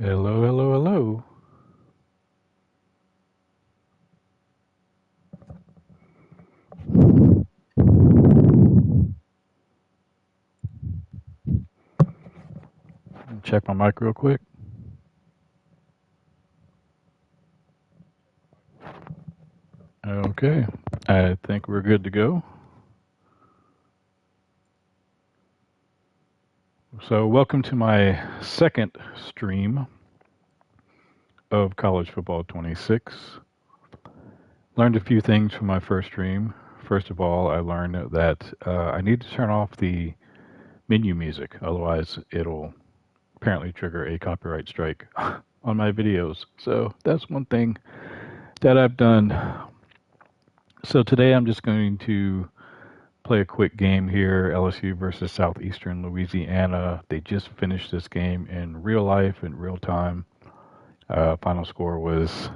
Hello, hello, hello. Check my mic real quick. Okay, I think we're good to go. So, welcome to my second stream of College Football 26. Learned a few things from my first stream. First of all, I learned that I need to turn off the menu music, otherwise, it'll apparently trigger a copyright strike on my videos. So, that's one thing that I've done. So, today I'm just going to play a quick game here. LSU versus Southeastern Louisiana. They just finished this game in real life, in real time. Final score was,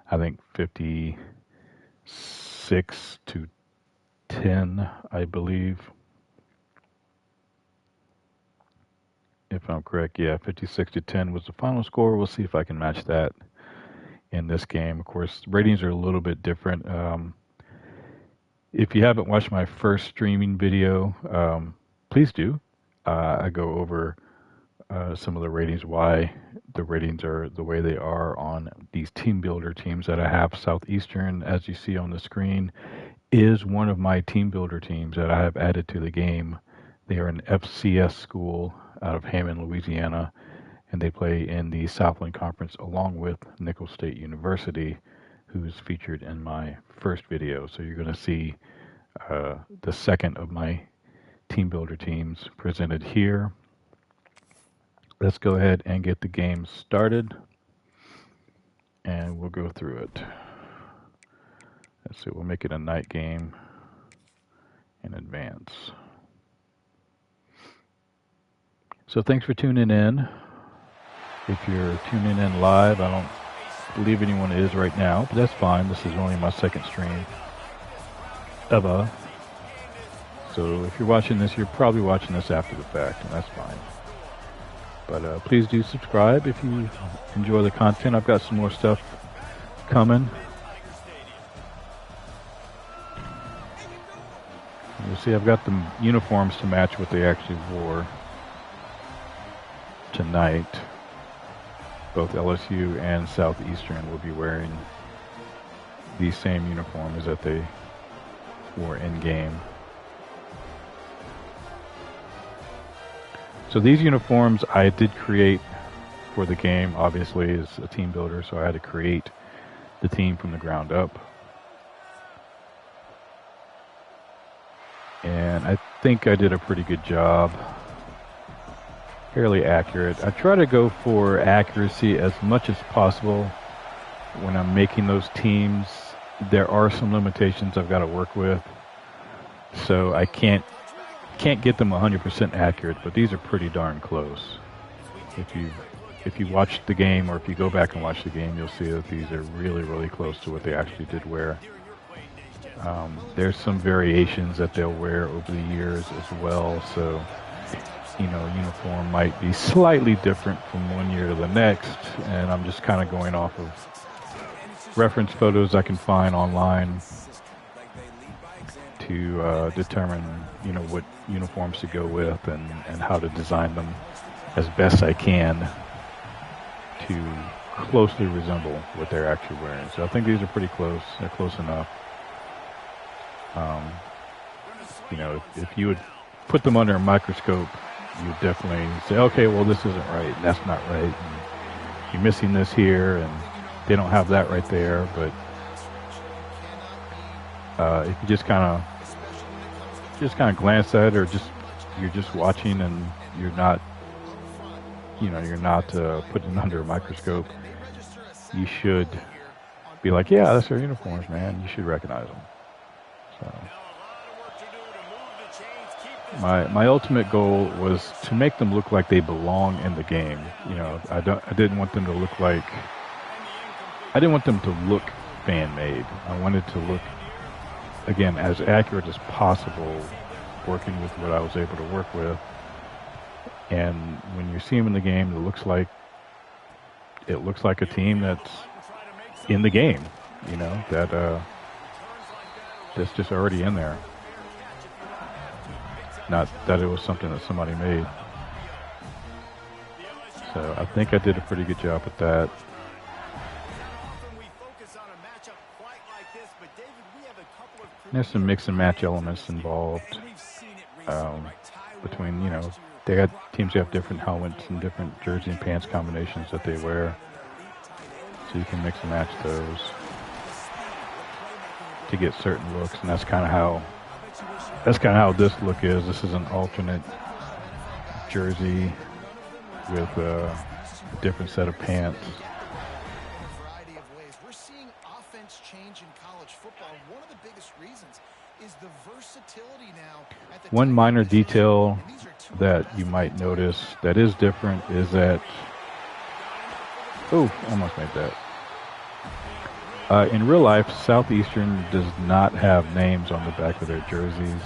I think, 56-10, I believe. If I'm correct, yeah, 56-10 was the final score. We'll see if I can match that in this game. Of course, ratings are a little bit different. If you haven't watched my first streaming video, please do. I go over some of the ratings, why the ratings are the way they are on these team builder teams that I have. Southeastern, as you see on the screen, is one of my team builder teams that I have added to the game. They are an FCS school out of Hammond, Louisiana, and they play in the Southland Conference along with Nicholls State University, who is featured in my first video. So you're going to see the second of my team builder teams presented here. Let's go ahead and get the game started, and we'll go through it. Let's see, we'll make it a night game in advance. So thanks for tuning in. If you're tuning in live, I don't believe anyone is right now, but that's fine. This is only my second stream ever. So if you're watching this, you're probably watching this after the fact, and that's fine. But please do subscribe if you enjoy the content. I've got some more stuff coming. You'll see I've got the uniforms to match what they actually wore tonight. Both LSU and Southeastern will be wearing these same uniforms that they wore in game. So these uniforms I did create for the game, obviously, as a team builder, so I had to create the team from the ground up. And I think I did a pretty good job. Fairly accurate. I try to go for accuracy as much as possible when I'm making those teams. There are some limitations I've got to work with, so I can't get them 100% accurate, but these are pretty darn close. If you watch the game, or if you go back and watch the game, you'll see that these are really, really close to what they actually did wear. There's some variations that they'll wear over the years as well, so uniform might be slightly different from one year to the next, and I'm just kind of going off of reference photos I can find online to determine what uniforms to go with and how to design them as best I can to closely resemble what they're actually wearing. So I think these are pretty close. They're close enough. If you would put them under a microscope, you would definitely say, okay, well, this isn't right, and that's not right, and you're missing this here, and they don't have that right there. But if you just kind of glance at it, or you're just watching, and you're not putting it under a microscope, you should be like, yeah, that's their uniforms, man. You should recognize them. So my ultimate goal was to make them look like they belong in the game. I didn't want them to look fan-made. I wanted to look, again, as accurate as possible, working with what I was able to work with. And when you see them in the game, it looks like it looks like a team that's in the game, you know, that's just already in there. Not that it was something that somebody made. So I think I did a pretty good job with that. There's some mix and match elements involved between, you know, they got teams who have different helmets and different jersey and pants combinations that they wear. So you can mix and match those to get certain looks, and that's kind of how this look is. This is an alternate jersey with a different set of pants. We're seeing offense change in college football. One of the biggest reasons is the versatility now. One minor detail that you might notice that is different is that, oh, almost made that. In real life, Southeastern does not have names on the back of their jerseys.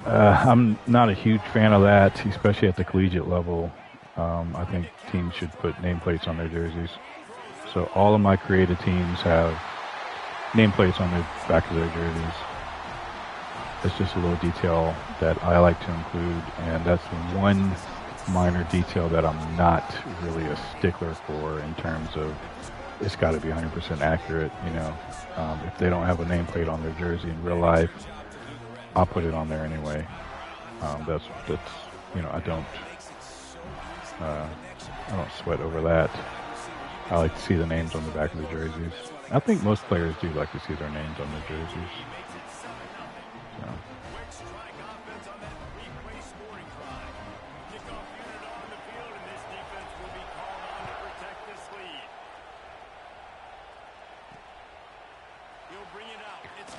I'm not a huge fan of that, especially at the collegiate level. I think teams should put nameplates on their jerseys. So all of my created teams have nameplates on the back of their jerseys. It's just a little detail that I like to include, and that's one minor detail that I'm not really a stickler for in terms of it's got to be 100% accurate. You know, if they don't have a nameplate on their jersey in real life, I'll put it on there anyway. That's you know, I don't sweat over that. I like to see the names on the back of the jerseys. I think most players do like to see their names on their jerseys. So.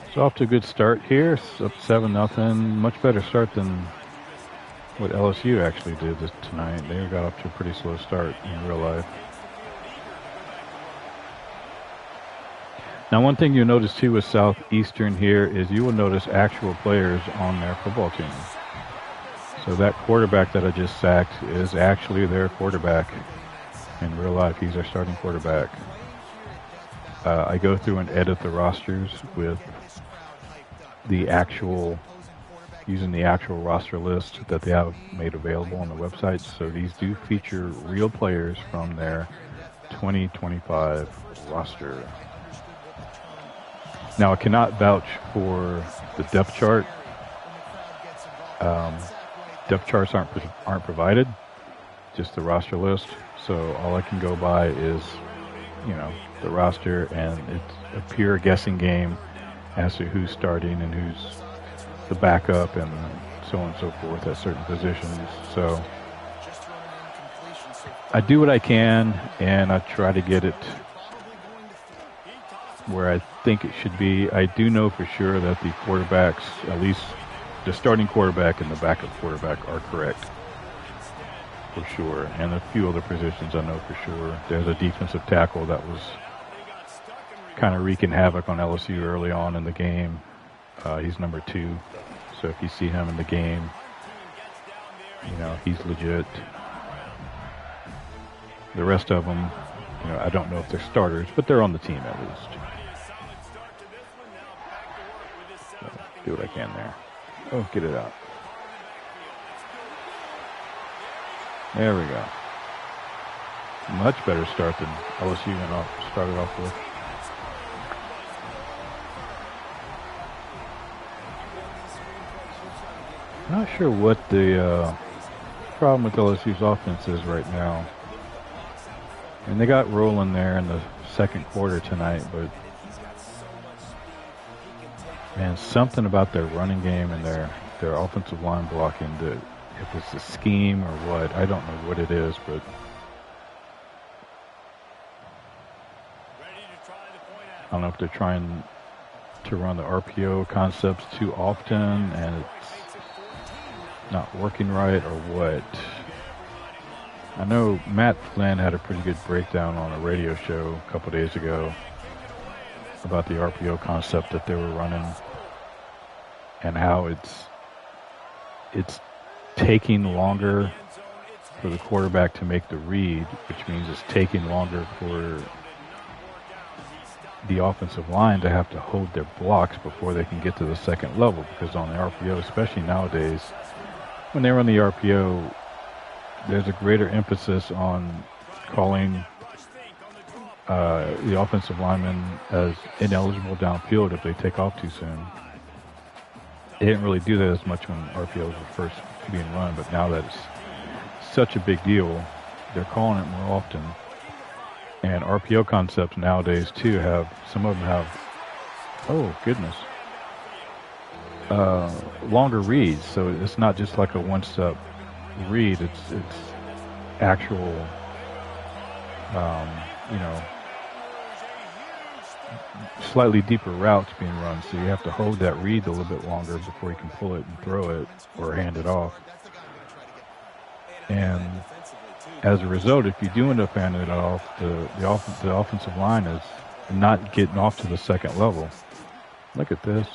It's off to a good start here. It's up 7-0. Much better start than what LSU actually did tonight. They got off to a pretty slow start in real life. Now, one thing you'll notice too with Southeastern here is you will notice actual players on their football team. So that quarterback that I just sacked is actually their quarterback in real life. He's their starting quarterback. I go through and edit the rosters with using the actual roster list that they have made available on the website. So these do feature real players from their 2025 roster. Now, I cannot vouch for the depth chart. Depth charts aren't provided, just the roster list. So all I can go by is, you know, the roster, and it's a pure guessing game as to who's starting and who's the backup and so on and so forth at certain positions. So I do what I can, and I try to get it where I think it should be. I do know for sure that the quarterbacks, at least the starting quarterback and the backup quarterback, are correct. For sure. And a few other positions I know for sure. There's a defensive tackle that was kind of wreaking havoc on LSU early on in the game. He's number 2. So if you see him in the game, you know, he's legit. The rest of them, you know, I don't know if they're starters, but they're on the team at least. So, do what I can there. Oh, get it out. There we go. Much better start than LSU started off with. Not sure what the problem with LSU's offense is right now. And they got rolling there in the second quarter tonight, but man, something about their running game and their offensive line blocking, that if it's a scheme or what, I don't know what it is, but I don't know if they're trying to run the RPO concepts too often and it's not working right or what. I know Matt Flynn had a pretty good breakdown on a radio show a couple days ago about the RPO concept that they were running and how it's taking longer for the quarterback to make the read, which means it's taking longer for the offensive line to have to hold their blocks before they can get to the second level. Because on the RPO, especially nowadays, when they run the RPO, there's a greater emphasis on calling the offensive lineman as ineligible downfield if they take off too soon. They didn't really do that as much when RPOs were first being run, but now that it's such a big deal, they're calling it more often. And RPO concepts nowadays too have, some of them have, oh goodness, longer reads. So it's not just like a one-step read. It's actual, slightly deeper routes being run. So you have to hold that read a little bit longer before you can pull it and throw it or hand it off. And as a result, if you do end up handing it off, the offensive line is not getting off to the second level. Look at this.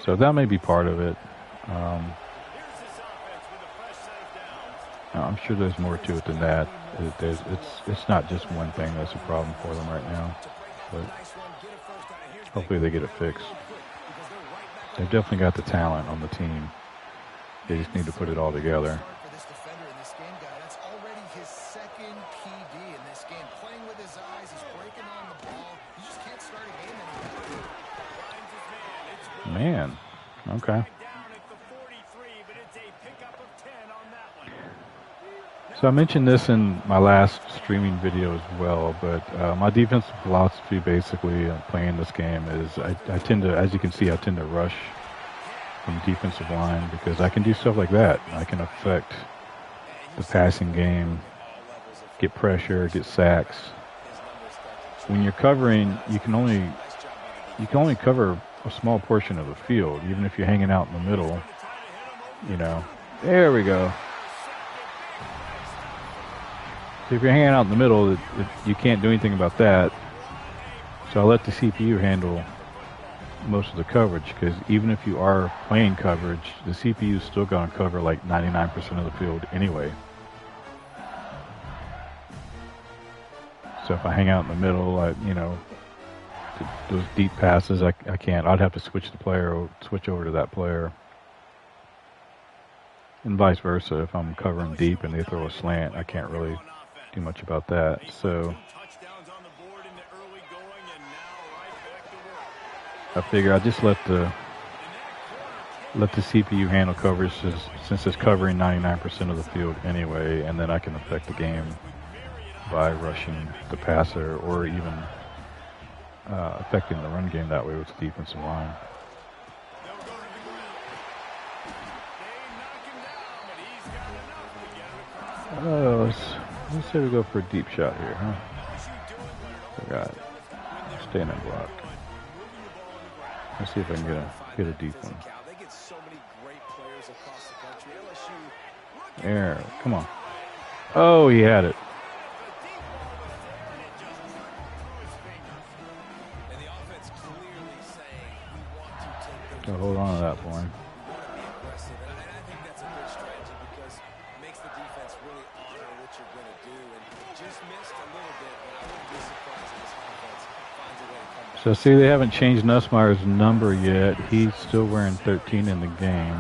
So that may be part of it. I'm sure there's more to it than that. It's not just one thing that's a problem for them right now. But hopefully they get it fixed. They've definitely got the talent on the team. They just need to put it all together. Man, okay. So I mentioned this in my last streaming video as well, but my defensive philosophy basically playing this game is I tend to, as you can see, I tend to rush from defensive line because I can do stuff like that. I can affect the passing game, get pressure, get sacks. When you're covering, you can only cover a small portion of the field, even if you're hanging out in the middle. There we go. So if you're hanging out in the middle, you can't do anything about that. So I let the CPU handle most of the coverage, because even if you are playing coverage, the CPU is still going to cover like 99% of the field anyway. So if I hang out in the middle, those deep passes, I can't. I'd have to switch over to that player. And vice versa. If I'm covering deep and they throw a slant, I can't really do much about that. So I figure I just let the CPU handle coverage since it's covering 99% of the field anyway, and then I can affect the game by rushing the passer or even affecting the run game that way with the defensive line. Oh, let's say we go for a deep shot here, huh? Forgot. Staying in block. Let's see if I can get a deep one. There, come on. Oh, he had it. So hold on to that point. So see, they haven't changed Nussmeier's number yet. He's still wearing 13 in the game.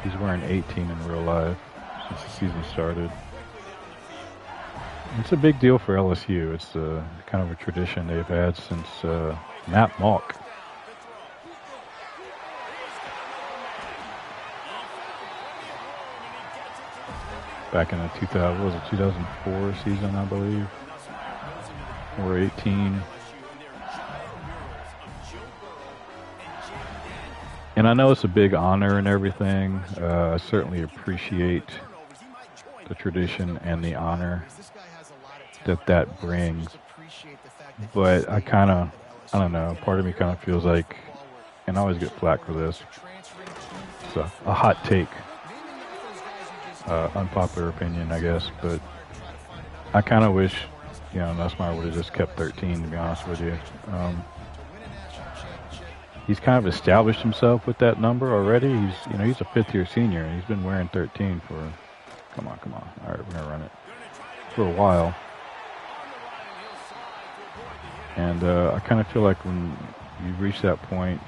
He's wearing 18 in real life since the season started. It's a big deal for LSU. It's kind of a tradition they've had since Matt Malk. Back in the 2004 season, I believe, or 18. And I know it's a big honor and everything. I certainly appreciate the tradition and the honor that brings. But I don't know, part of me kind of feels like, and I always get flack for this, it's a hot take, unpopular opinion, I guess, but I kind of wish, Nussmeier would have just kept 13, to be honest with you. he's kind of established himself with that number already. He's a fifth-year senior. He's been wearing 13 for. Come on. All right, we're gonna run it for a while. And I kind of feel like when you reach that point,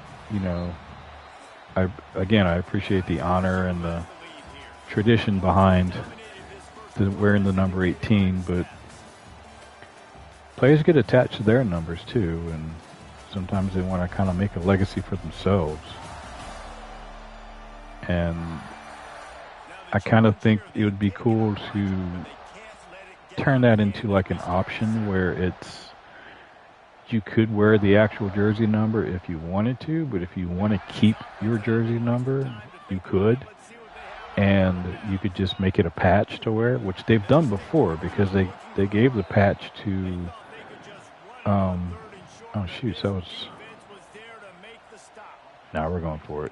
I appreciate the honor and the tradition behind wearing the number 18, but players get attached to their numbers too, and sometimes they want to kind of make a legacy for themselves. And I kind of think it would be cool to turn that into like an option where you could wear the actual jersey number if you wanted to, but if you want to keep your jersey number, you could. And you could just make it a patch to wear, which they've done before because they gave the patch to, oh shoot, so it's, now we're going for it.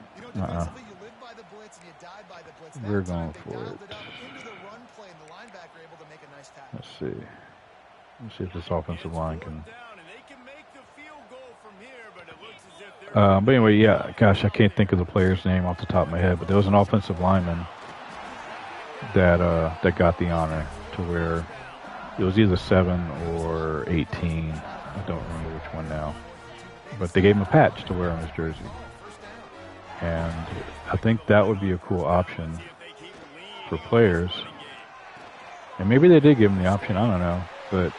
We're going for it. Let's see. Let's see if this offensive line can. But anyway, yeah, gosh, I can't think of the player's name off the top of my head, but there was an offensive lineman that got the honor to wear. It was either 7 or 18. I don't remember which one now. But they gave him a patch to wear on his jersey. And I think that would be a cool option for players. And maybe they did give him the option, I don't know. But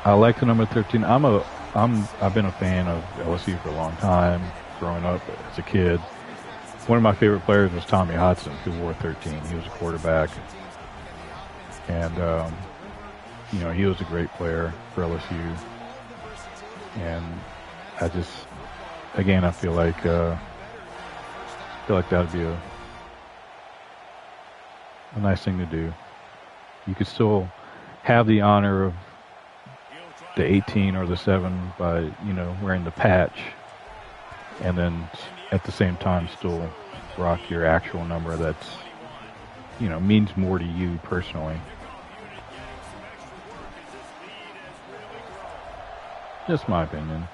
I like the number 13. I've been a fan of LSU for a long time, growing up as a kid. One of my favorite players was Tommy Hodson, who wore 13. He was a quarterback, and he was a great player for LSU. And I feel like that would be a nice thing to do. You could still have the honor of the 18 or the 7 by, wearing the patch, and then at the same time still rock your actual number that's, means more to you personally. Just my opinion.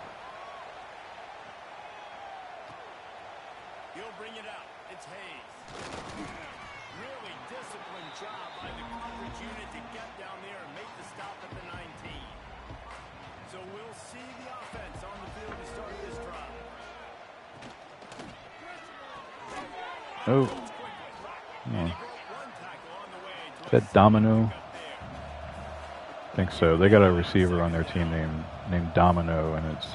Oh. Is that Domino? I think so. They got a receiver on their team named Domino, and it's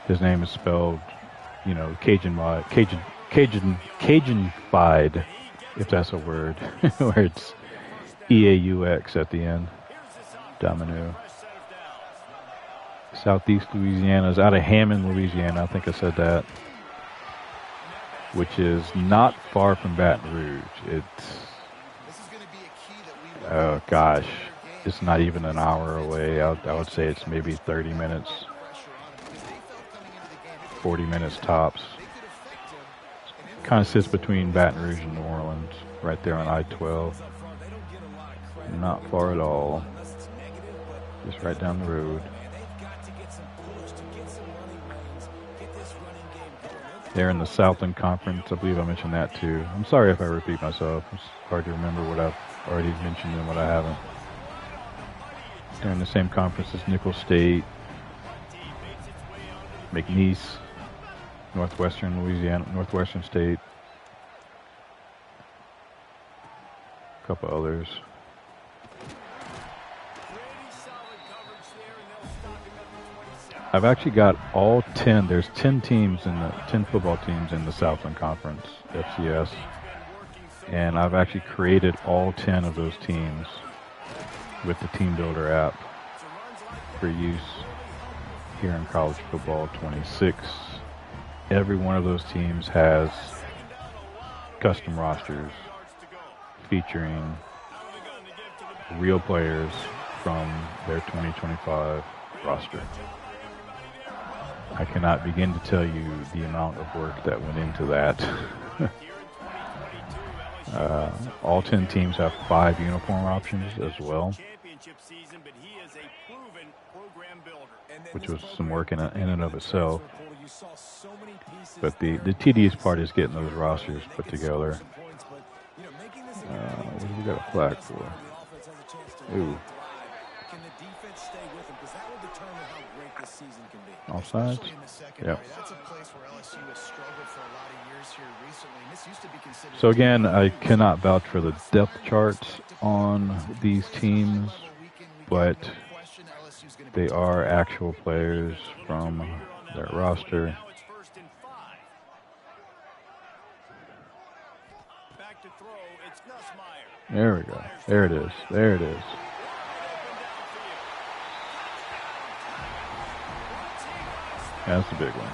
his name is spelled, Cajun-fied, if that's a word, where it's EAUX at the end. Domino. Southeast Louisiana is out of Hammond, Louisiana. I think I said that. Which is not far from Baton Rouge. It's not even an hour away. I would say it's maybe 30 minutes, 40 minutes tops. Kind of sits between Baton Rouge and New Orleans, right there on I-12. Not far at all. Just right down the road. They're in the Southland Conference. I believe I mentioned that too. I'm sorry if I repeat myself. It's hard to remember what I've already mentioned and what I haven't. They're in the same conference as Nicholls State, McNeese, Northwestern State, a couple others. I've actually got all 10. There's 10 football teams in the Southland Conference, FCS. And I've actually created all 10 of those teams with the Team Builder app for use here in College Football 26. Every one of those teams has custom rosters featuring real players from their 2025 roster. I cannot begin to tell you the amount of work that went into that. All 10 teams have 5 uniform options as well, which was some work in and of itself. But the tedious part is getting those rosters put together. What do we got a flag for? Ooh. Offsides? Yep. So again, I cannot vouch for the depth charts on these teams, but they are actual players from their roster. There we go. There it is. There it is. That's the big one.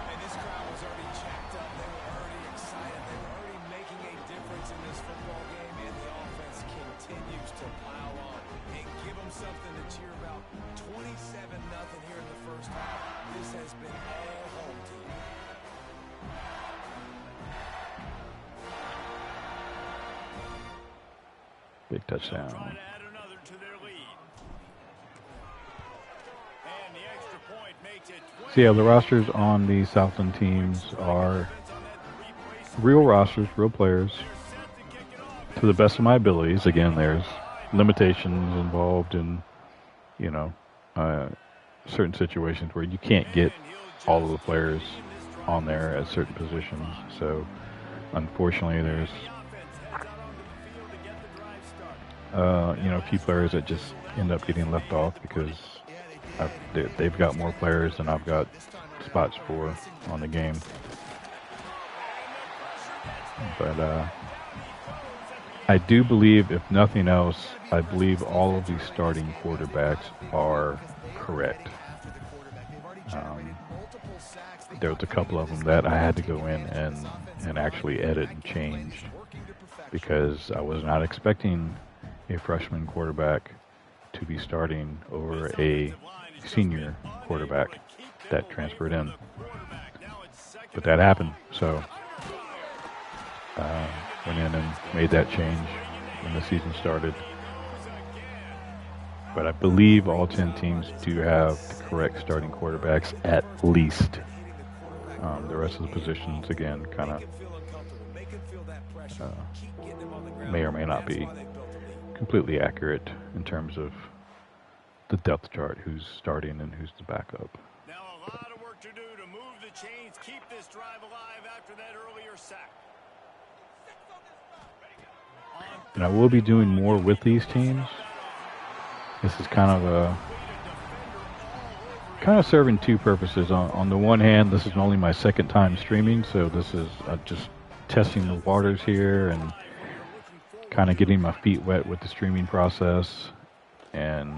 And this crowd was already checked up. They were already excited. They were already making a difference in this football game. And the offense continues to pile on and give them something to cheer about. 27-0 here in the first half. This has been all home team. Big touchdown. So yeah, the rosters on the Southland teams are real rosters, real players, to the best of my abilities. Again, there's limitations involved in, certain situations where you can't get all of the players on there at certain positions. So, unfortunately, there's a few players that just end up getting left off because they've got more players than I've got spots for on the game. But I do believe, if nothing else, I believe all of these starting quarterbacks are correct. There was a couple of them that I had to go in and actually edit and change because I was not expecting a freshman quarterback to be starting over a senior quarterback that transferred in. But that happened, so went in and made that change when the season started. But I believe all 10 teams do have the correct starting quarterbacks at least. The rest of the positions, again, kind of may or may not be completely accurate in terms of the depth chart, who's starting and who's the backup. Now a lot of work to do to move the chains, keep this drive alive after that earlier sack. And I will be doing more with these teams. This is kind of serving two purposes. On the one hand, this is only my second time streaming, so this is just testing the waters here and kind of getting my feet wet with the streaming process and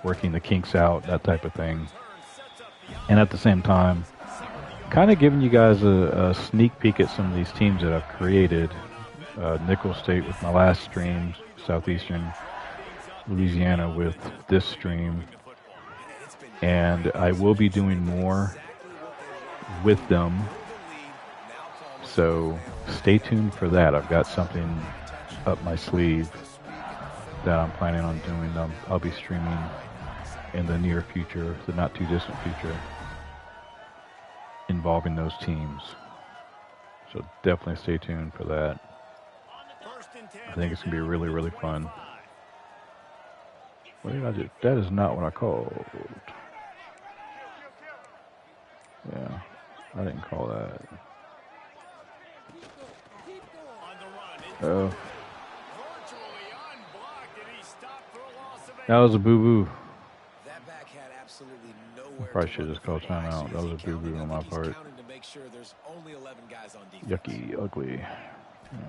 working the kinks out, that type of thing. And at the same time, kind of giving you guys a sneak peek at some of these teams that I've created. Nickel State with my last stream, Southeastern Louisiana with this stream. And I will be doing more with them. So stay tuned for that. I've got something up my sleeve that I'm planning on doing. I'll be streaming in the near future, the not too distant future, involving those teams. So definitely stay tuned for that. I think it's going to be really, really fun. What did I do? That is not what I called. Yeah, I didn't call that. Oh. That was a boo-boo. I probably should have just called timeout. That was a boo-boo on my part. Yucky, ugly.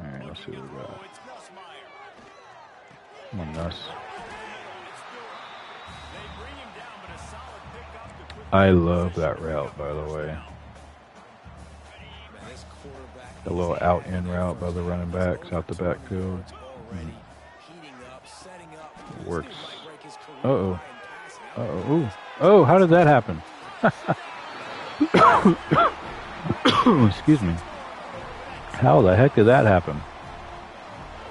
Alright, let's see what we got. Come on, Nuss. I love that route, by the way. The little out-in route by the running backs out the backfield. Works. Uh-oh. Uh-oh. Ooh. Oh, how did that happen? Excuse me. How the heck did that happen? A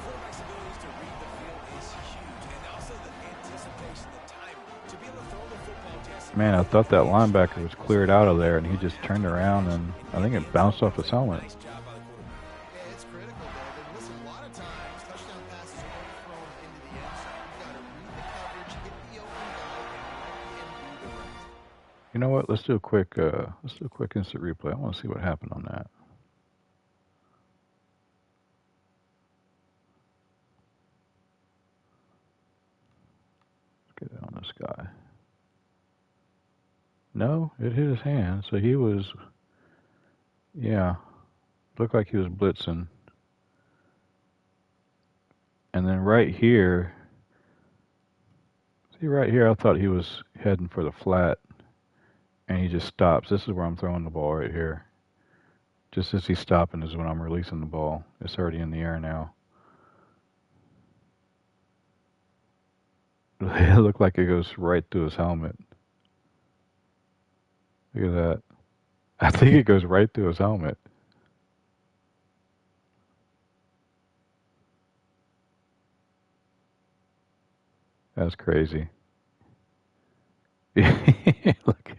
quarterback's abilities to read the field is huge, and also the anticipation, the timing, to be able to throw the football just Man, I right thought that where it should linebacker be. was cleared out of there, and he just turned around, and I think it bounced off his helmet. Nice job by the quarterback. Yeah, it's critical, David. Listen, a lot of times touchdown passes are overthrown into the end zone. You got to read the coverage, hit the open guy, and do the rest. You know what? Let's do a quick instant replay. I want to see what happened on that. Let's get it on this guy. No, it hit his hand, so he was, yeah, looked like he was blitzing. And then right here, see right here, I thought he was heading for the flat, and he just stops. This is where I'm throwing the ball right here. Just as he's stopping is when I'm releasing the ball. It's already in the air now. It looked like it goes right through his helmet. Look at that. I think it goes right through his helmet. That's crazy. Look,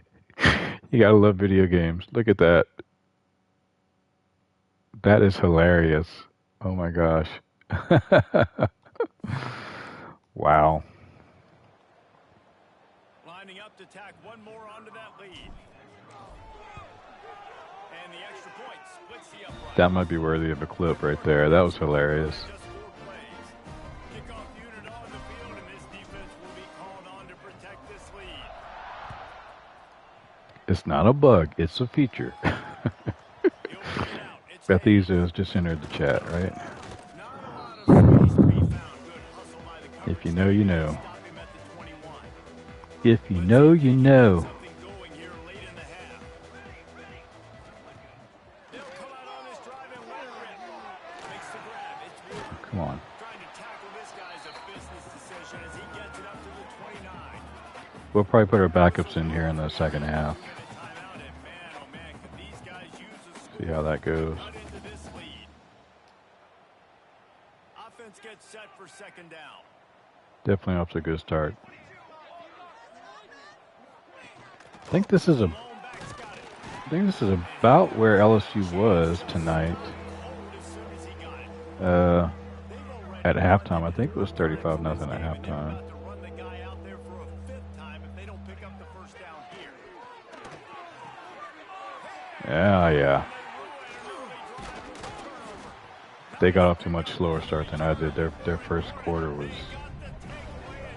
you gotta love video games. Look at that. That is hilarious. Oh my gosh. Wow. Lining up to tack one more onto that lead. And the extra point splits the upright. That might be worthy of a clip right there. That was hilarious. Just 4 plays. Kickoff unit on the field, and this defense will be called on to protect this lead. It's not a bug, it's a feature. He'll bring it out. It's Bethy's has just entered the chat, right? not a lot of space to be found. Good hustle by the coverage. If you know, you know. Stop him at the 21. If you know, you know. Something going here late in the half. They'll come out on this drive and weather it. Makes the grab. It's Ward. Come on. Trying to tackle this guy's a business decision as he gets it up to the 29. We'll probably put our backups in here in the second half. Timeout, and man, oh man, could these guys use a See score how that goes. cut into this lead. Offense gets set for second down. Definitely off to a good start. I think this is about where LSU was tonight. At halftime, I think it was 35-0 at halftime. To run the guy out there for a 5th time if they don't pick up the first down here. Yeah. They got off to a much slower start than I did. Their first quarter was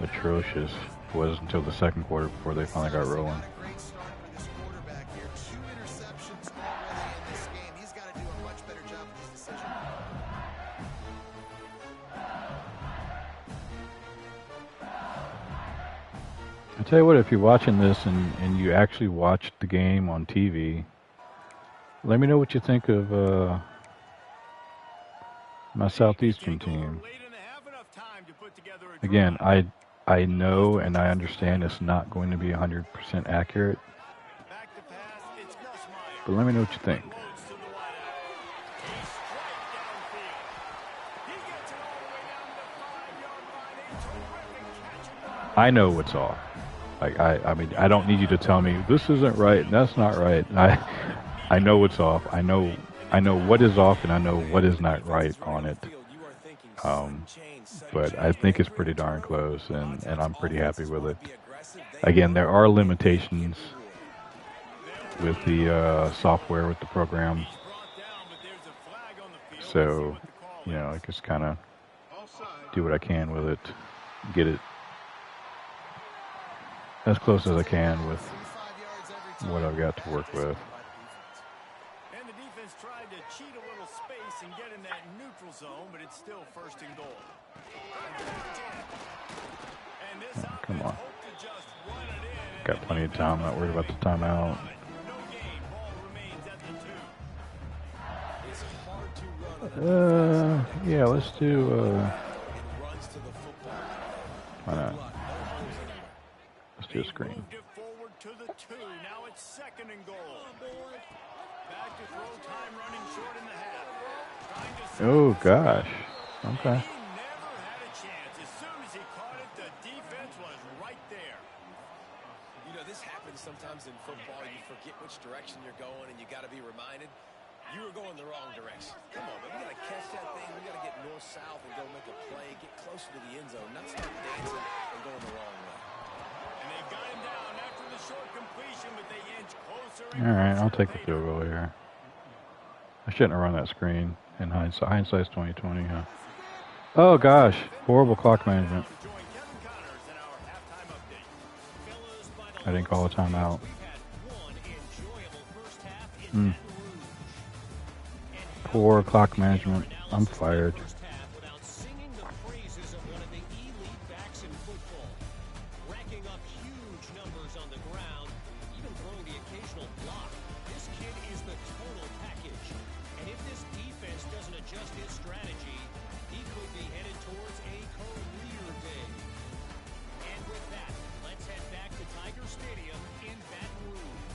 atrocious. It wasn't until the second quarter before they finally got rolling. Great start for this quarterback here. 2 interceptions already in this game. He's got to do a much better job with his decision. I tell you what, if you're watching this and you actually watched the game on TV, let me know what you think of my Southeastern team. Late in the half, enough time to put together a Again, drive. I know and I understand it's not going to be 100% accurate, Back to pass, it's Grossmeyer. but let me know what you think. Loads to the wideout. He's straight downfield. He gets it all the way down to the 5-yard line. A terrific catch. I know what's off. Like I mean, I don't need you to tell me this isn't right and that's not right. I know what's off. I know what is off and I know what is not right on it. But I think it's pretty darn close, and I'm pretty happy with it. Again, there are limitations with the software, with the program. So, I just kind of do what I can with it, get it as close as I can with what I've got to work with. And the defense tried to cheat a little space and get in that neutral zone, but it's still first and goal. And this Come on. hope to just run it in. Got plenty of time, not worried about the timeout. No gain. Ball remains at the 2. It's hard to run Yeah, let's do, and runs to the football. why not? Let's do a screen. Moved it forward to the 2. Now it's second and goal. back to throw, time running short in the half. Trying to set Oh up the screen. gosh. And Okay. he never had a chance. As soon as he caught it, the defense was right there. You know, this happens sometimes in football. You forget which direction you're going, and you got to be reminded you were going the wrong direction. Come on, man. We got to catch that thing. We got to get north-south and go make a play, get closer to the end zone, not start dancing and going the wrong way. And they've got him down after the short completion, but they inch closer and All right, closer I'll to take the pay field dirt. goal here. I shouldn't have run that screen in hindsight. Hindsight's 2020, huh? Oh gosh, horrible clock management. To join Kevin Connors in our halftime update. Fellas, by the I didn't call a looks of things, timeout. we've had one enjoyable first half in Hmm. Baton Rouge. And how Poor can we clock begin our management. I'm analysis of that fired. first half without singing the praises of one of the elite backs in football? Racking up huge numbers on the ground, even throwing the occasional block. This kid is the total package. And if this defense doesn't adjust his strategy, he could be headed towards a career day. And with that, let's head back to Tiger Stadium in Baton Rouge.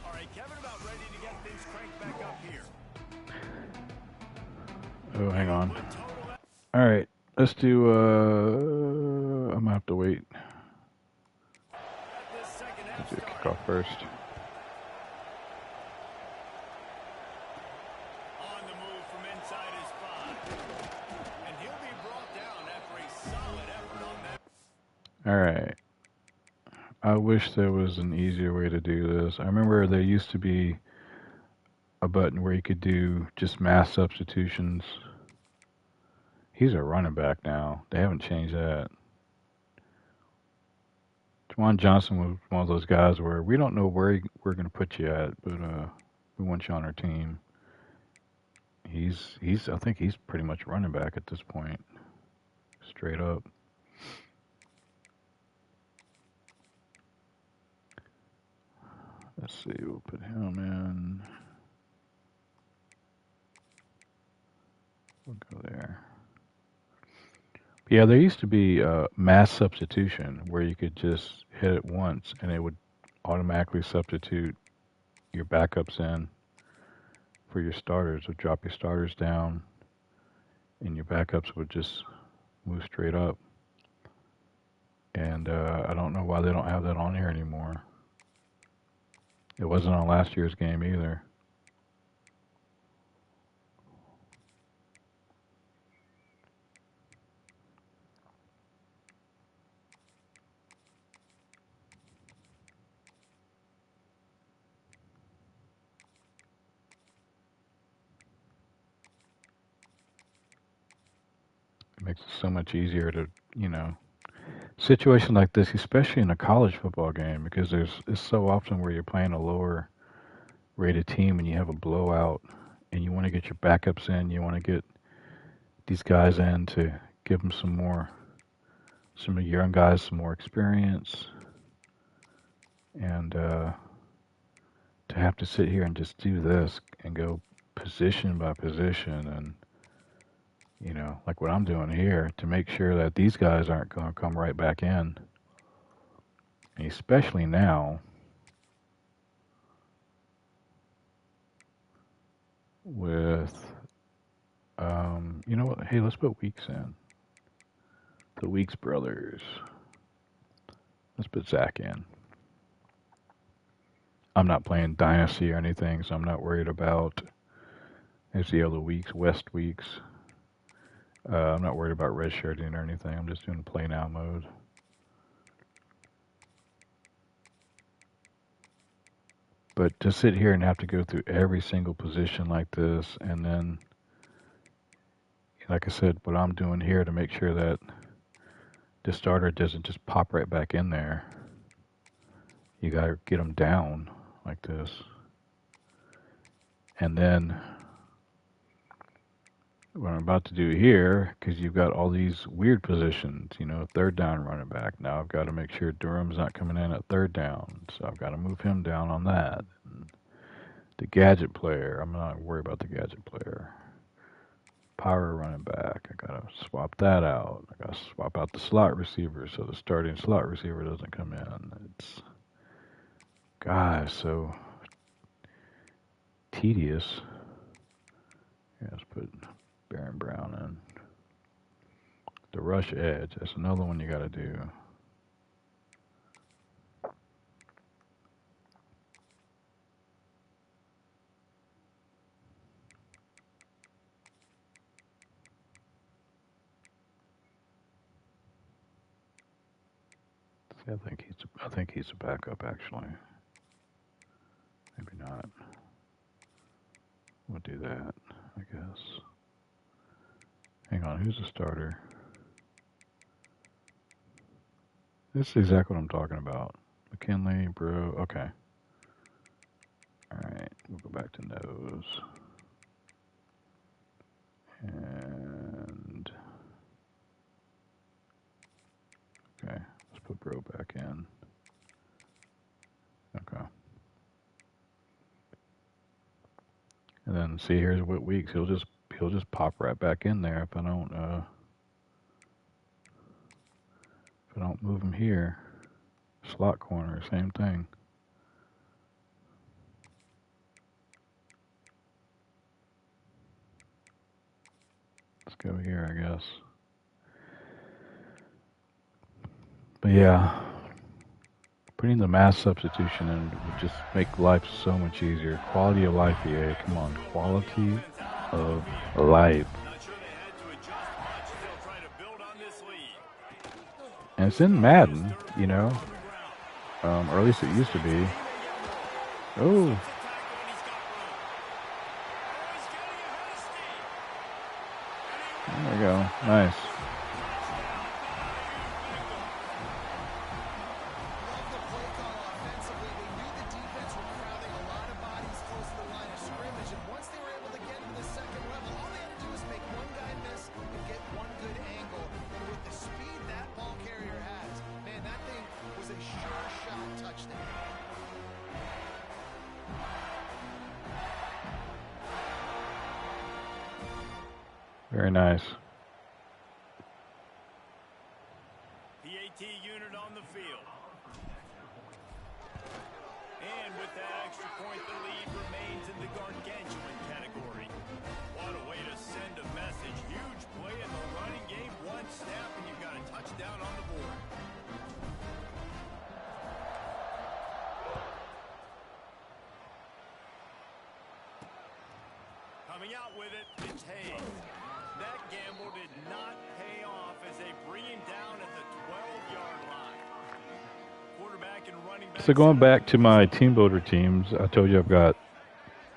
All right, Kevin, about ready to get things cranked back up here. Oh, hang on. Put total All right, let's do. I'm gonna have to wait. at this second half Let's do start. kickoff first. On the move from inside his 5. And he'll be brought down after a solid effort on that. All right. I wish there was an easier way to do this. I remember there used to be a button where you could do just mass substitutions. He's a running back now. They haven't changed that. Juwan Johnson was one of those guys where we don't know where we're going to put you at, but we want you on our team. I think he's pretty much running back at this point, straight up. Let's see, we'll put him in. We'll go there. Yeah, there used to be mass substitution where you could just hit it once and it would automatically substitute your backups in for your starters. It would drop your starters down and your backups would just move straight up. And I don't know why they don't have that on here anymore. It wasn't on last year's game either. It makes it so much easier to, situation like this, especially in a college football game, because it's so often where you're playing a lower rated team and you have a blowout and you want to get your backups in, you want to get these guys in to give them some of the young guys some more experience, and to have to sit here and just do this and go position by position and like what I'm doing here to make sure that these guys aren't going to come right back in, and especially now with you know what, hey, let's put Weeks in, the Weeks brothers. Let's put Zach in. I'm not playing Dynasty or anything, so I'm not worried about. There's the other Weeks, West Weeks. I'm not worried about redshirting or anything. I'm just doing play now mode. But to sit here and have to go through every single position like this, and then, like I said, what I'm doing here to make sure that the starter doesn't just pop right back in there. You gotta get them down like this. And then what I'm about to do here, because you've got all these weird positions, third down running back. Now I've got to make sure Durham's not coming in at third down, so I've got to move him down on that. And the gadget player, I'm not worried about the gadget player. Power running back, I got to swap that out. I got to swap out the slot receiver so the starting slot receiver doesn't come in. It's, gosh, so tedious. Yeah, let's put Baron Brown in. The rush edge. That's another one you got to do. See, I think he's a backup actually. Maybe not. We'll do that, I guess. Hang on, who's the starter? This is exactly what I'm talking about. McKinley, Bro. Okay. All right, we'll go back to nose. And okay, let's put Bro back in. Okay. And then see, here's what weeks he'll just pop right back in there if I don't move him here. Slot corner, same thing. Let's go here, I guess. But yeah, putting the mass substitution in would just make life so much easier. Quality of life, EA. Come on, quality of life. And it's in Madden, you know, or at least it used to be. Oh. There we go. Nice. Very nice. PAT unit on the field. And with that extra point, the lead remains in the gargantuan category. What a way to send a message. Huge play in the running game. One snap and you've got a touchdown on the board. Coming out with it, it's Hayes. That gamble did not pay off as they bring him down at the 12-yard line. Quarterback and running back. So going back to my team builder teams, I told you I've got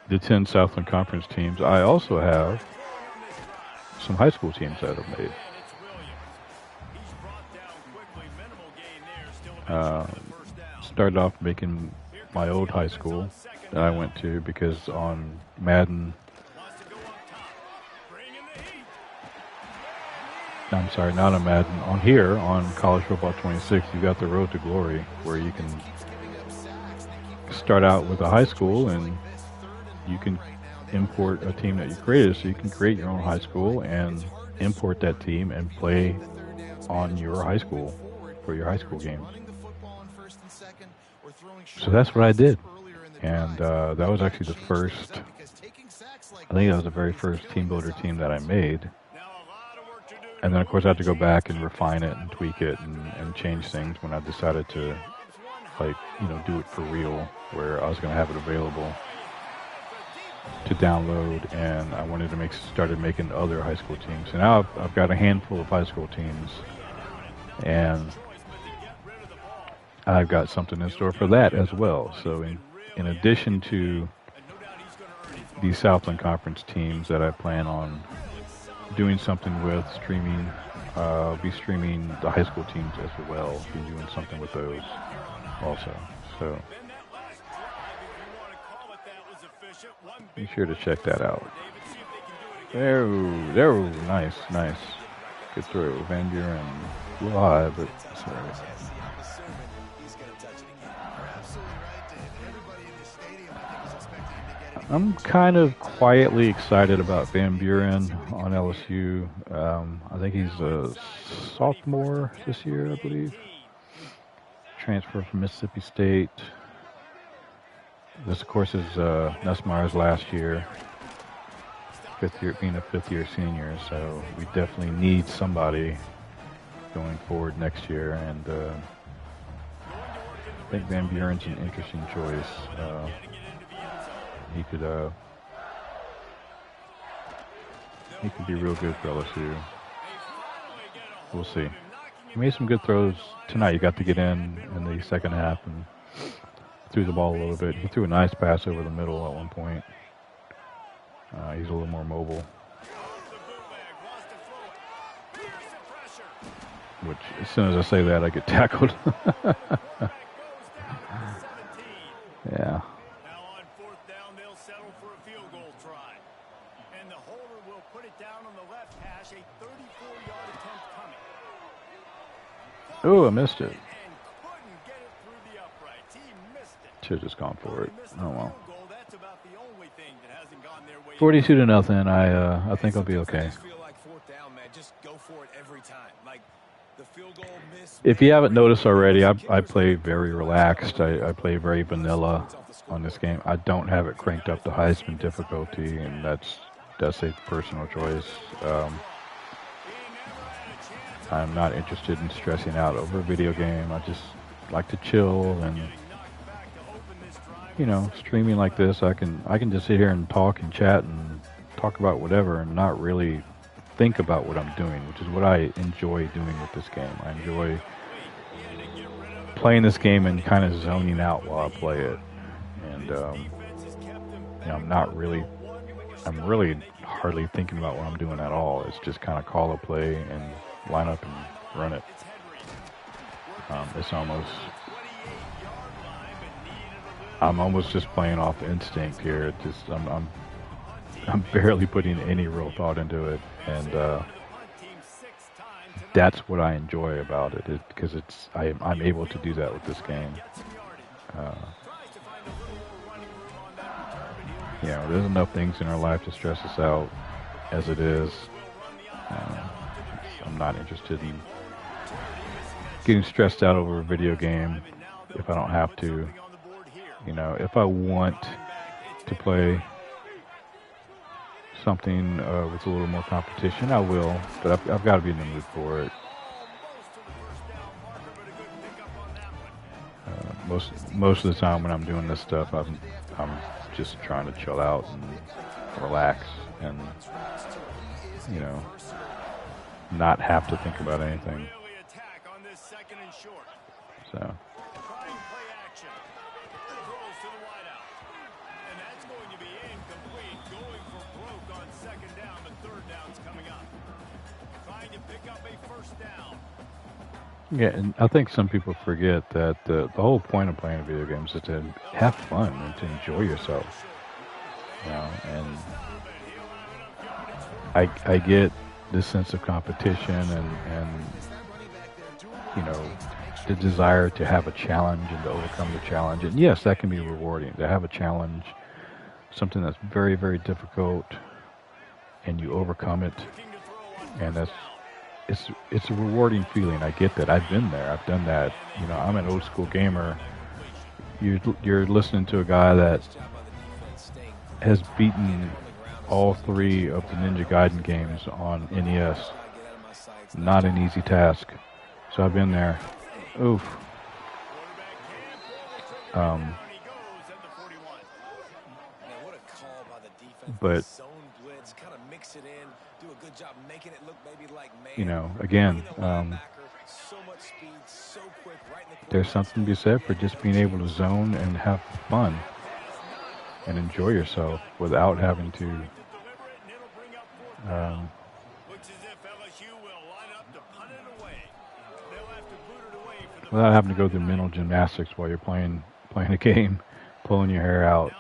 the 10 Southland Conference teams. I also have some high school teams that I've made. Started off making my old high school that I went to because on Madden, I'm sorry, not on Madden, on here, on College Football 26, you got the Road to Glory, where you can start out with a high school and you can import a team that you created. So you can create your own high school and import that team and play on your high school for your high school games. So that's what I did. And that was actually the first, I think that was the very first team builder team that I made. And then, of course, I had to go back and refine it and tweak it and change things when I decided to, like, you know, do it for real, where I was going to have it available to download, and I wanted to started making other high school teams. And now I've got a handful of high school teams, and I've got something in store for that as well. So in addition to the Southland Conference teams that I plan on doing something with, streaming, be streaming the high school teams as well, be doing something with those also. So be sure to check that out. There, nice. Good throw. Van Buren, a little high, but sorry. I'm kind of quietly excited about Van Buren on LSU. I think he's a sophomore this year, I believe. Transfer from Mississippi State. This, of course, is Nussmeier's last year, being a fifth-year senior. So we definitely need somebody going forward next year, and I think Van Buren's an interesting choice. He could be real good for LSU. We'll see. He made some good throws tonight. You got to get in the second half and threw the ball a little bit. He threw a nice pass over the middle at one point. He's a little more mobile. Which, as soon as I say that, I get tackled. Yeah. Now on fourth down, they'll settle for a field goal try. And the holder will put it down on the left hash, a 34-yard attempt coming. Oh, I missed it. And couldn't get it through the uprights. He missed it. Should have just gone for it. Oh well. That's about the only thing that hasn't gone their way. 42-0. I think I'll be okay. Feel like fourth down, man. Just go for it every time. Like the field goal miss. If you haven't noticed already, I play very relaxed. I play very vanilla on this game. I don't have it cranked up to Heisman difficulty, and that's a personal choice. I'm not interested in stressing out over a video game. I just like to chill, and streaming like this, I can just sit here and talk and chat and talk about whatever, and not really think about what I'm doing, which is what I enjoy doing with this game. I enjoy playing this game and kind of zoning out while I play it. And I'm really hardly thinking about what I'm doing at all. It's just kind of call a play and line up and run it. I'm almost just playing off instinct here. I'm barely putting any real thought into it, and that's what I enjoy about it, because I'm able to do that with this game. There's enough things in our life to stress us out as it is. I'm not interested in getting stressed out over a video game if I don't have to. If I want to play something with a little more competition, I will, but I've got to be in the mood for it. Most of the time when I'm doing this stuff, I'm just trying to chill out and relax and not have to think about anything. So. Yeah, and I think some people forget that the whole point of playing video games is to have fun and to enjoy yourself. And I get this sense of competition and the desire to have a challenge and to overcome the challenge. And yes, that can be rewarding, to have a challenge, something that's very, very difficult, and you overcome it, and it's a rewarding feeling. I get that. I've been there. I've done that. I'm an old school gamer. You're listening to a guy that has beaten all 3 of the Ninja Gaiden games on NES. Not an easy task. So I've been there. Oof. But again, there's something to be said for just being able to zone and have fun and enjoy yourself without having to go through mental gymnastics while you're playing a game, pulling your hair out.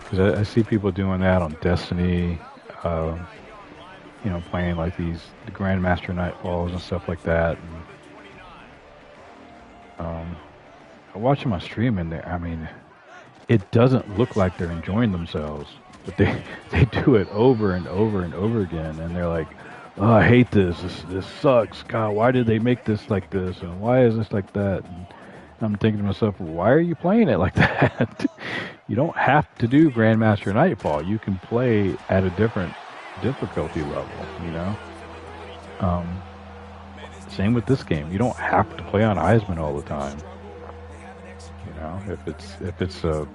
Because I see people doing that on Destiny, playing like the Grandmaster Nightfalls and stuff like that. And, watching my stream in there, I mean, it doesn't look like they're enjoying themselves, but they do it over and over and over again, and they're like, "Oh, I hate this. This sucks. God, why did they make this like this? And why is this like that?" And I'm thinking to myself, "Why are you playing it like that? You don't have to do Grandmaster Nightfall. You can play at a different difficulty level, you know? Same with this game. You don't have to play on Eisman all the time. You know, if it's a,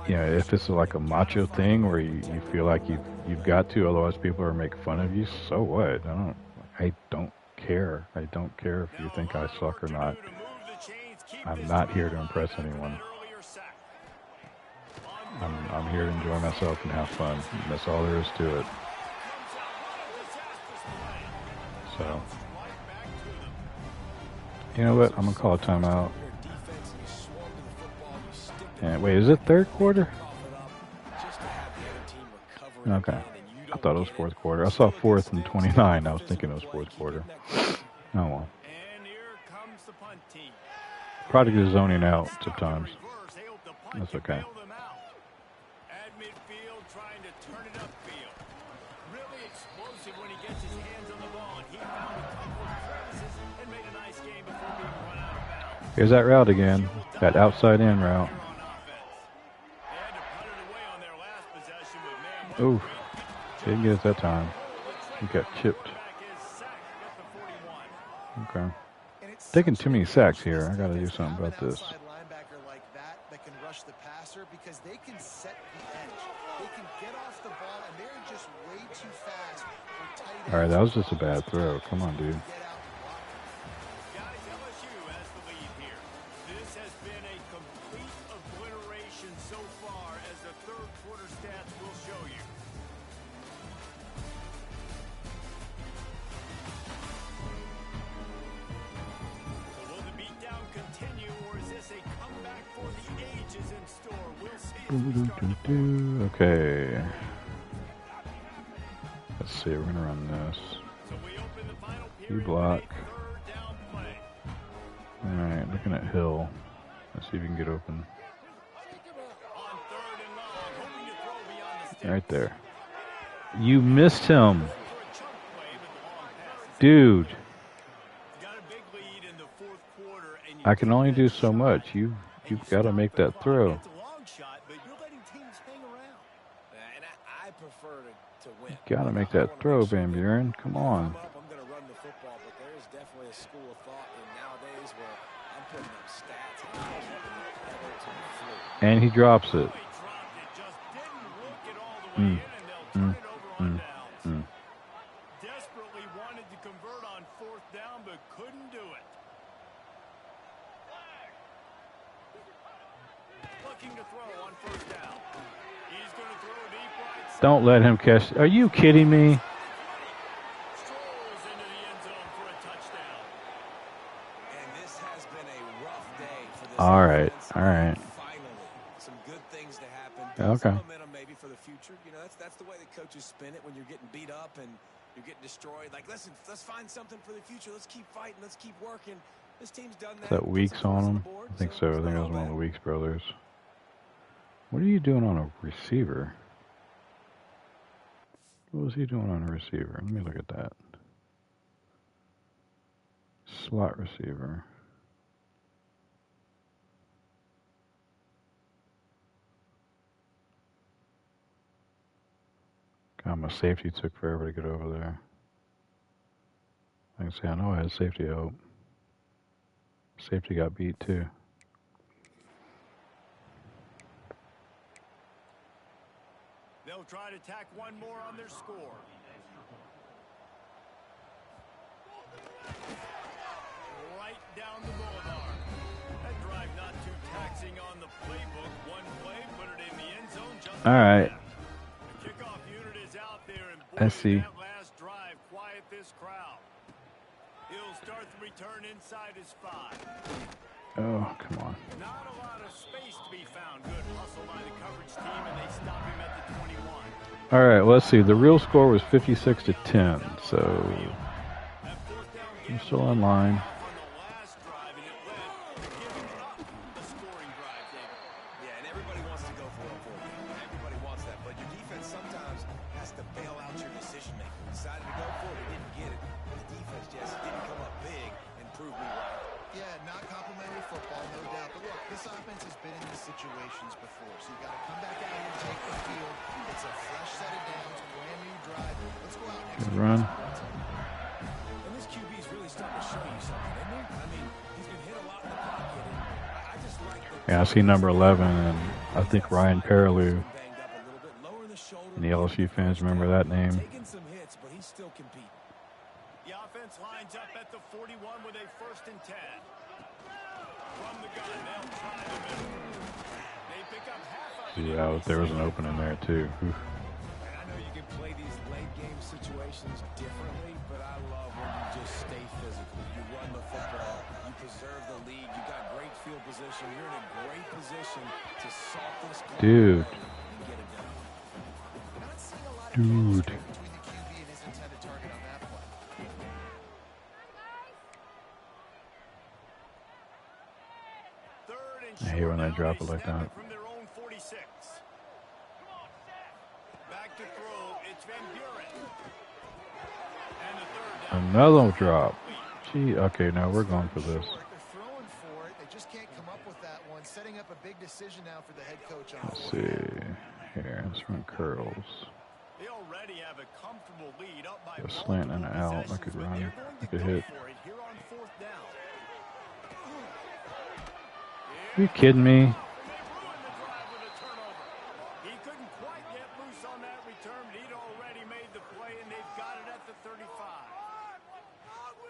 you know, if it's like a macho thing where you feel like you've got to, otherwise people are making fun of you, so what? I don't care. I don't care if you think I suck or not. I'm not here to impress anyone. I'm here to enjoy myself and have fun. And that's all there is to it. So, you know what? I'm gonna call a timeout. And wait, is it third quarter? Okay. I thought it was fourth quarter. I saw 4th and 29. I was thinking it was fourth quarter. Oh well. Product is zoning out sometimes. That's okay. At midfield, trying to turn it upfield. Really explosive when he gets his hands on the ball, and he found a couple of crevices and made a nice game before being run out of bounds. Here's that route again. That outside in route. Oof. Didn't get it that time. He got chipped. Okay. Taking too many sacks here. I gotta do something about this. Linebacker like that can rush the passer because they can set the edge. They can get off the ball and they're just way too fast for tight ends. All right, that was just a bad throw. Come on, dude. Guys, LSU has the lead here. This has been a complete obliteration so far, as the third quarter stats will show you. Okay. Let's see, we're gonna run this. You block. Alright, looking at Hill. Let's see if we can get open. Right there. You missed him. Dude. I can only do so much. You've got to make that throw. You got to make that throw, Van Buren. Come on. And he drops it. Desperately wanted to convert on 4th down, but couldn't do it. Looking to throw on 1st down. He's going to throw deep right side. Don't let him catch. Are you kidding me? Strolls into the end zone for a touchdown. And this has been a rough day for this All right. offense. All right. Finally, some good things to happen. Okay. Some momentum maybe for the future. You know, that's the way the coaches spin it when you're getting beat up and you're getting destroyed. Like, listen, let's find something for the future. Let's keep fighting. Let's keep working. This team's done that. Is that Weeks on him? I think so. I think that was one of the Weeks brothers. What are you doing on a receiver? What was he doing on a receiver? Let me look at that. Slot receiver. God, my safety took forever to get over there. I can say I know I had safety hope. Safety got beat too. They'll try to tack one more on their score. Right down the boulevard. That drive not too taxing on the playbook. One play, put it in the end zone. Just all right. The kickoff unit is out there, and I see. that last drive quiet this crowd. He'll start the return inside his 5. Oh, come on. Not a lot of space to be found. Good hustle by the coverage team, and they stop him at the 21. All right, let's see. The real score was 56-10, so I'm still on line. Yeah, and everybody wants to go for it. Everybody wants that, but your defense sometimes has to bail out your decision making. Decided to go for it, didn't get it. The defense just didn't come up big and prove me right. Yeah, not complimentary football, no doubt. But look, this offense has been in these situations before, so you got to come back out here and take the field. It's a fresh set of downs, brand new drive. Let's go out next Good week. run. And this QB is really starting to show you something, isn't he? I mean, he's been hit a lot in the pocket, and I just like the... Yeah, I see number 11, and I think Ryan Perilou. And the LSU fans remember that name. Taking some hits, but he's still competing. The offense lines up at the 41 with a 1st and 10. From the gun, they'll try the middle. They pick up half of Yeah, there was an opening there too. Oof. And I know you can play these late game situations differently, but I love when you just stay physical. You run the football, you preserve the lead, you got great field position, you're in a great position to salt this clock Dude. and get it done. Not seeing a lot of Dude. chemistry between the QB and his intended target on that play. I hate when they drop it like that. From their own 46. Back to throw, it's Van Buren. And the third down. Another drop. Gee, okay, now we're going for this. They're throwing for it. They just can't come up with that one. Setting up a big decision now for the head coach on Let's see. Here, let's run curls. They already have a comfortable lead up by A slant and an out. I could run. I could hit. here on 4th down. Are you kidding me? He couldn't quite get loose on that return, but he'd already made the play, and they've got it at the 35.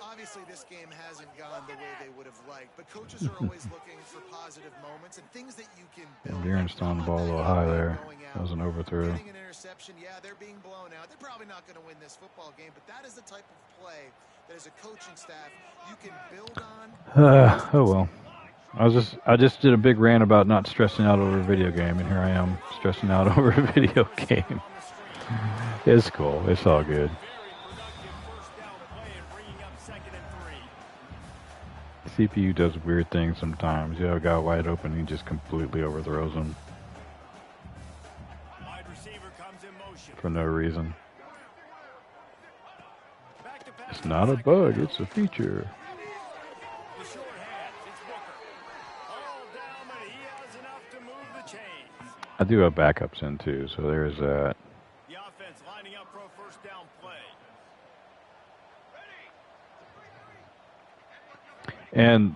Obviously, this game hasn't gone the way they would have liked, but coaches are always looking for positive moments and things that you can build. Van Buren's throwing the ball a little high there. That was an overthrow. Getting an interception, yeah, they're being blown out. They're probably not going to win this football game, but that is the type of play that as a coaching staff you can build on. Oh well. I just did a big rant about not stressing out over a video game, and here I am stressing out over a video game. It's cool. It's all good. CPU does weird things sometimes. You have a guy wide open, he just completely overthrows him Wide receiver comes in motion. for no reason. It's not a bug, it's a feature. The short hands, it's Booker. All down, but he has enough to move the chains. I do have backups in too, so there's that. The offense lining up for a 1st down play. And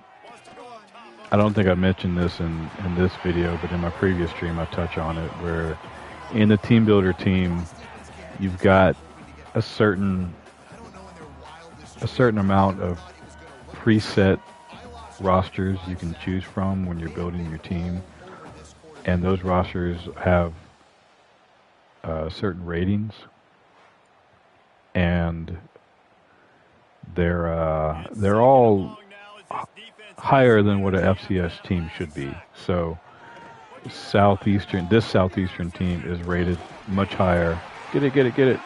I don't think I mentioned this in this video, but in my previous stream I touch on it, where in the team builder team, you've got a certain amount of preset rosters you can choose from when you're building your team, and those rosters have certain ratings, and they're all higher than what an FCS team should be. So this Southeastern team is rated much higher. Get it.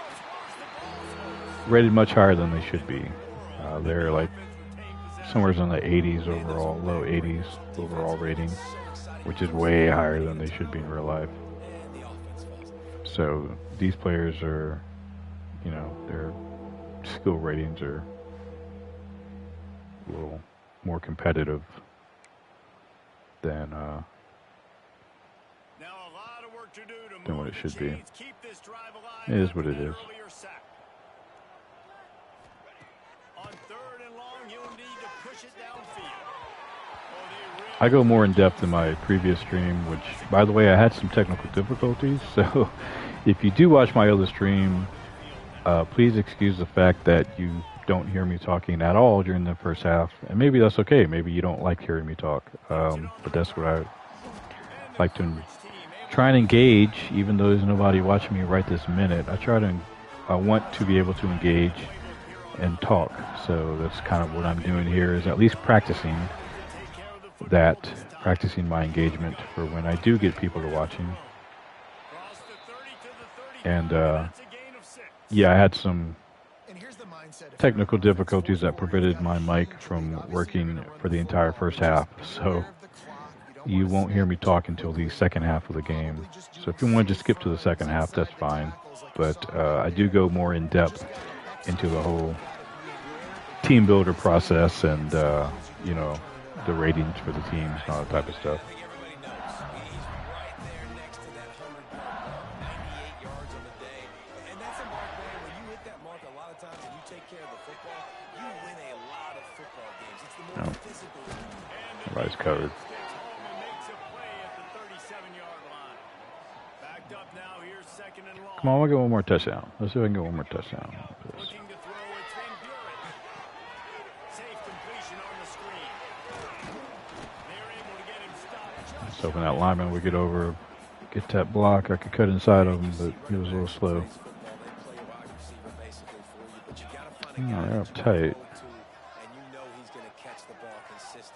Rated much higher than they should be. They're like somewhere in the 80s overall, low 80s overall rating, which is way higher than they should be in real life. So these players are, their skill ratings are a little more competitive than what it should be. It is what it is. I go more in depth in my previous stream, which, by the way, I had some technical difficulties. So if you do watch my other stream, please excuse the fact that you don't hear me talking at all during the first half. And maybe that's okay. Maybe you don't like hearing me talk. But that's what I like to try and engage, even though there's nobody watching me right this minute. I want to be able to engage and talk. So that's kind of what I'm doing here, is at least practicing my engagement for when I do get people to watching. And yeah, I had some technical difficulties that prevented my mic from working for the entire first half. So you won't hear me talk until the second half of the game. So if you want to just skip to the second half, that's fine. But I do go more in depth into the whole team builder process and you know, the ratings for the teams and all that type of stuff. I think everybody knows. He's right there next to that 100-yard mark, 98 yards on the day. And that's a mark, man, when you hit that mark a lot of times and you take care of the football, you win a lot of football games. It's the more Oh, physical. everybody's covered. Takes home and makes a play at the 37-yard line. Backed up now. Here's second and long. Come on, we'll get one more touchdown. Let's see if I can get one more touchdown. Looking to throw. It's Van Buren. Safe completion on the screen. They're able to get him stopped. Let's hoping that lineman would get over, get that block. I could cut inside of him, but he was a little slow. Oh, they're up tight. And you know he's going to catch the ball consistently.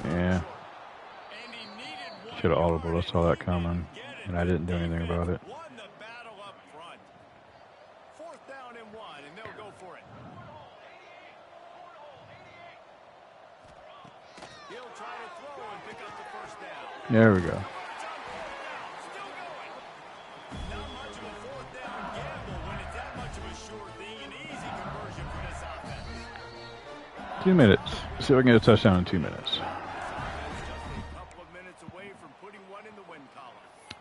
Yeah. Should have audible. I saw that coming, and I didn't do anything about it. Won the battle up front. 4th down and 1, and they'll go for it. He'll try to throw and pick up the first down. There we go. Still going. Not much of a 4th down gamble when it's that much of a sure thing. An easy conversion for this offense. 2 minutes. See if I can get a touchdown in 2 minutes.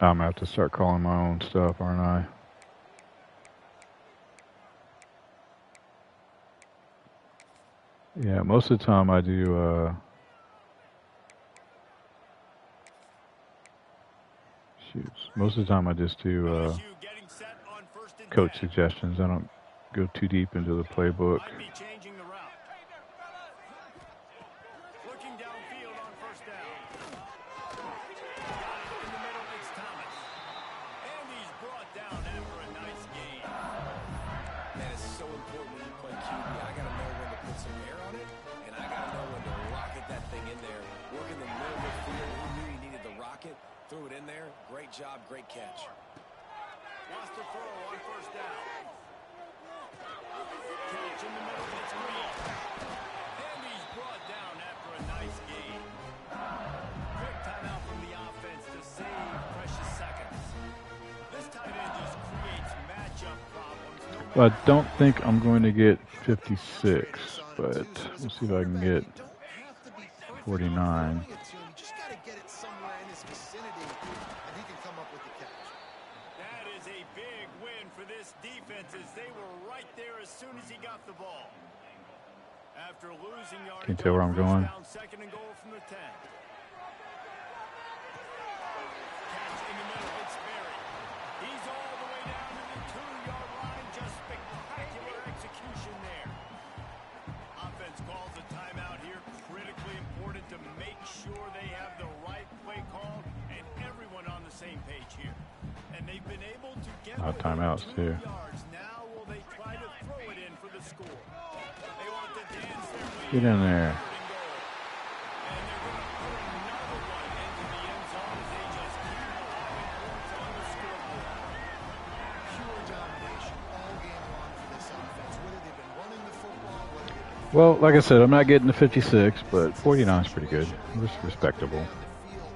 I'm going to have to start calling my own stuff, aren't I? Yeah, most of the time I do, most of the time I just do coach suggestions. I don't go too deep into the playbook. Looking downfield on 1st down. In the middle, it's Thomas. And he's brought down after a nice gain. Man, it's so important when you play QB. I got to know when to put some air on it, and I got to know when to rocket that thing in there. Work in the middle of the field. He knew he needed the rocket. Threw it in there. Great job, great catch. Wants to throw on 1st down. Catch in the middle, it's Green. And he's brought down after a nice gain. Quick timeout from the offense to save precious seconds. This tight end just creates matchup problems. Well, I don't think I'm going to get 56, but we'll see if I can get 49. Just got to get it somewhere in his vicinity, and he can come up with the catch. That is a big win for this defense as they were right there as soon as he got the ball. After losing yardage, Can you tell where I'm going? 2nd and goal from the 10. Catch in the middle, it's Berry. He's all the way down to the 2-yard line. Just spectacular execution there. Offense calls a timeout here. Critically important to make sure they have the right play call and everyone on the same page here. And they've been able to get timeouts too. yards. Now will they try to throw it in for the score? They want to dance their way Get in there. and they're going to put another one into the end zone as they just keep allowing points on the scoreboard. Pure domination all game long for this offense. Whether they've been running the football, whether they've been Well, like I said, I'm not getting the 56, but 49 is pretty good. It's respectable. on the field.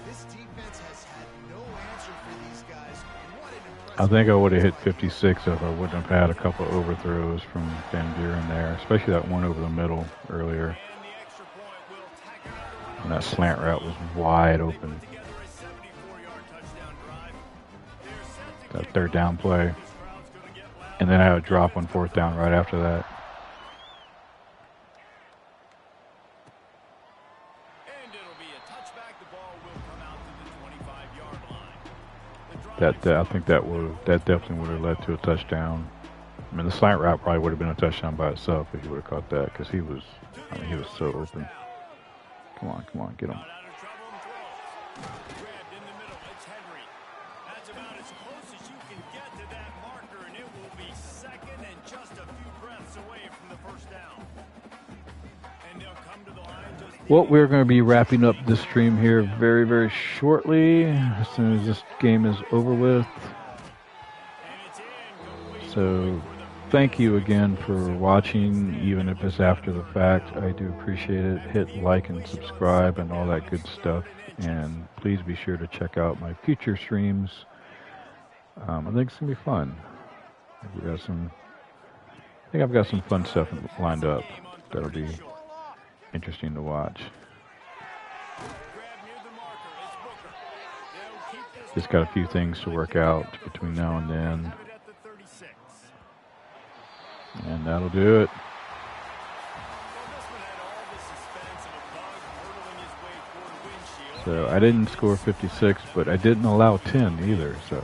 This defense has had no answer for these guys. What an I think I would have hit 56 if I wouldn't have had a couple of overthrows from Van Buren there, especially that one over the middle earlier. And the extra point will tack another one And that slant route was wide open. together a 74-yard touchdown drive. They're set to That kick 3rd down play. This crowd's going to get loud. And then I had a drop on 4th down right after that. And it'll be a touchback. The ball will come out to the 25-yard line. I think that definitely would have led to a touchdown. I mean, the slant route probably would have been a touchdown by itself if he would have caught that because he was so open. Come on, get him. Out of trouble and throws. Grabbed in the middle. It's Henry. That's about as close as you can get to that marker, and it will be 2nd and just a few breaths away from the 1st down. And they'll come to the line just Well, we're going to be wrapping up this stream here very, very shortly as soon as this game is over with. and it's in. Complete So thank you again for watching, even if it's after the fact. I do appreciate it. Hit like and subscribe and all that good stuff. And please be sure to check out my future streams. I think it's gonna be fun. We got some. I think I've got some fun stuff lined up that'll be interesting to watch. Just got a few things to work out between now and then. And that'll do it. So I didn't score 56, but I didn't allow 10 either, so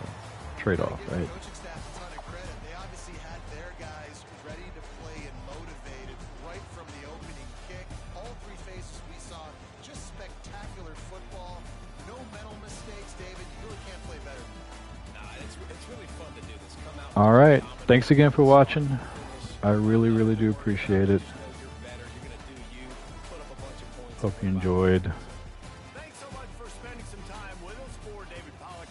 trade-off, right? Coaching staff a ton of credit. They obviously had their guys ready to play and motivated right from the opening kick. All three phases we saw, just spectacular football. No mental mistakes, David. You really can't play better than that. Nah, it's really fun to do this. Come out. All right. Thanks again for watching. I really, really do appreciate it. Hope you enjoyed.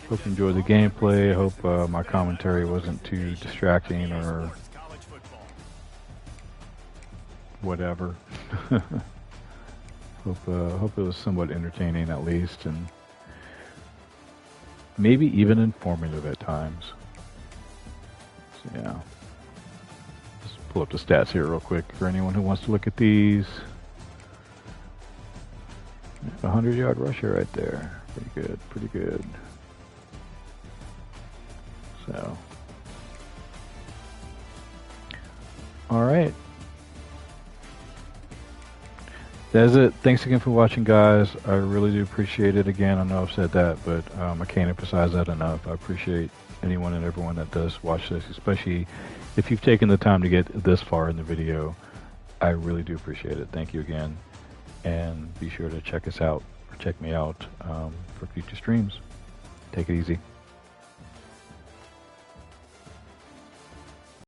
Hope you enjoyed the gameplay. Hope my commentary wasn't too distracting or whatever. Hope it was somewhat entertaining at least, and maybe even informative at times. So yeah. Just pull up the stats here real quick for anyone who wants to look at these. 100-yard rusher right there. Pretty good, pretty good. So, all right. That's it. Thanks again for watching, guys. I really do appreciate it. Again, I know I've said that, but I can't emphasize that enough. I appreciate anyone and everyone that does watch this, especially if you've taken the time to get this far in the video. I really do appreciate it. Thank you again. And be sure to check us out, or check me out for future streams. Take it easy.